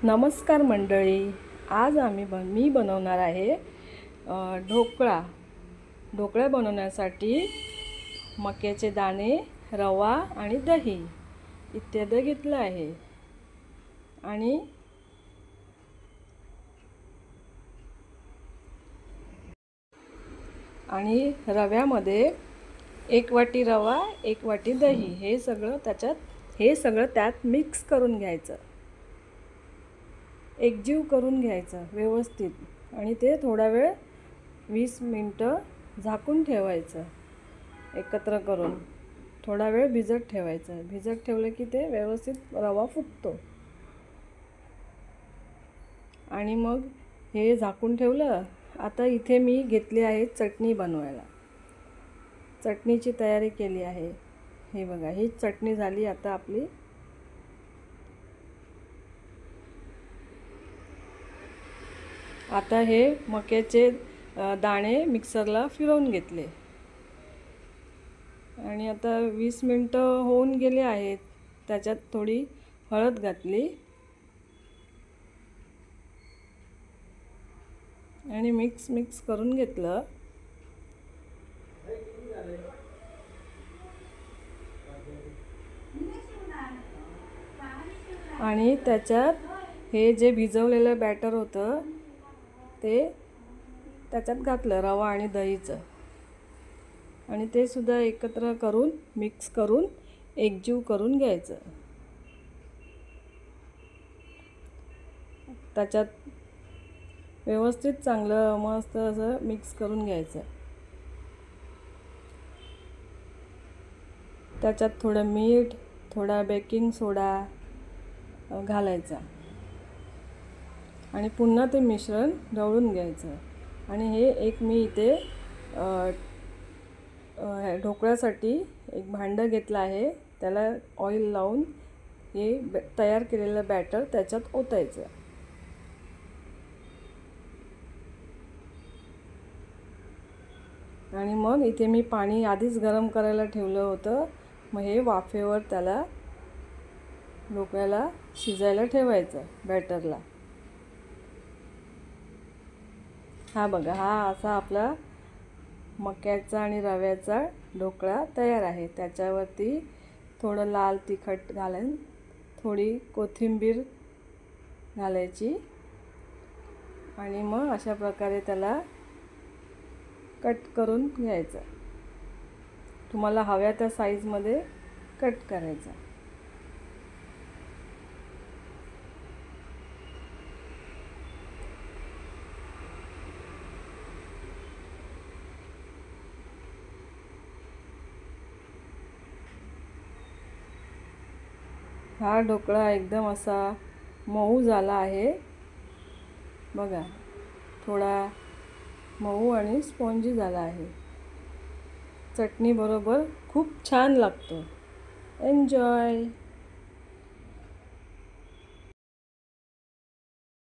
नमस्कार मंडळी, आज मी बनवणार आहे ढोकळा. ढोकळा बनवण्यासाठी मक्याचे दाणे, रवा आणि दही इत्यादी घेतलं आहे. आणि रव्यामध्ये 1 वाटी रवा, 1 वाटी दही हे सगळं त्यात मिक्स करून घ्यायचं, एकजीव करून घ्यायचं व्यवस्थित आणि ते थोडा वेळ 20 मिनिटं झाकून ठेवायचं. एकत्र करून थोडा वेळ भिजत ठेवायचं. भिजत ठेवलं की ते व्यवस्थित रवा फुगतो. आणि मग हे झाकून ठेवलं. आता इथे मी घेतली आहे चटणी बनवायला. चटणीची तयारी केली आहे. हे बघा, ही चटणी झाली आता आपली. आता हे मक्याचे दाणे मिक्सरला फिरवून घेतले आणि आता 20 मिनिटं होऊन गेले आहेत. त्याच्यात थोडी हळद घातली आणि मिक्स करून घेतलं. आणि त्याच्यात हे जे भिजवलेलं बॅटर होतं ते त्याच्यात घातलं, रवा आणि दहीचं. आणि ते सुद्धा एकत्र करून मिक्स करून एकजीव करून घ्यायचं. त्याच्यात व्यवस्थित चांगलं मस्त असं मिक्स करून घ्यायचं. त्याच्यात थोडं मीठ, थोडा बेकिंग सोडा घालायचा आणि पुन्हा ते मिश्रण ढवळून घ्यायचं. आणि हे मी इथे ढोकळ्यासाठी एक भांडं घेतलं आहे. त्याला ऑइल लावून हे तयार केलेलं बॅटर त्याच्यात ओतायचं. आणि मग इथे मी पाणी आधीच गरम करायला ठेवलं होतं. मग हे वाफेवर त्याला ढोकळ्याला शिजायला ठेवायचं बॅटरला. हा बघा, हा असा आपला मक्याचा आणि रव्याचा ढोकळा तयार आहे. त्याच्यावरती थोडं लाल तिखट घालून थोडी कोथिंबीर घालायची आणि मग अशा प्रकारे त्याला कट करून घ्यायचं. तुम्हाला हव्या त्या साईजमध्ये कट करायचा. हा ढोकळा एकदम असा मऊ झाला आहे बघा, थोडा मऊ आणि स्पॉन्जी झाला आहे. चटणी बरोबर खूप छान लागतो. एन्जॉय.